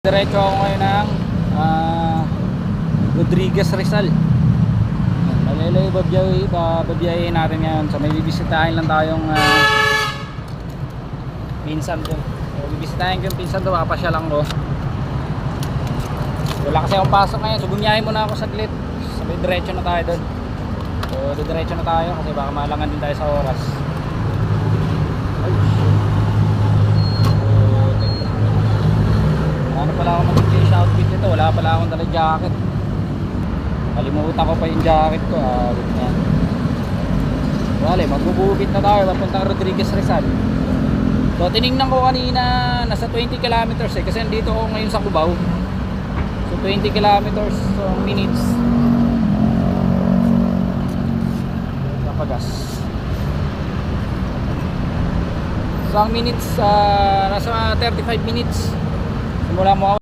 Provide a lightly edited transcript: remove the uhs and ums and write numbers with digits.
Diretso ako ngayon ng Rodriguez Rizal. Malilay babiyahin natin ngayon. So may bibisitahin lang tayong pinsan doon. So bibisitahin ko yung pinsan doon, papasya lang ko. Wala kasi akong pasok ngayon, so bumiyahin muna ako saglit. So may diretso na tayo doon. So diretso na tayo kasi baka malangan din tayo sa oras. Ano pala ako mag-change outfit nito, wala pala akong dala jacket. Kalimutan ko pa yung jacket ko. Wala, magbubukit na tayo papuntang Rodriguez Rizal. So tinignan ko kanina, nasa 20 kilometers kasi nandito ako ngayon sa Cubao. So 20 kilometers minutes kapagas. So ang minutes, nasa 35 minutes simula mo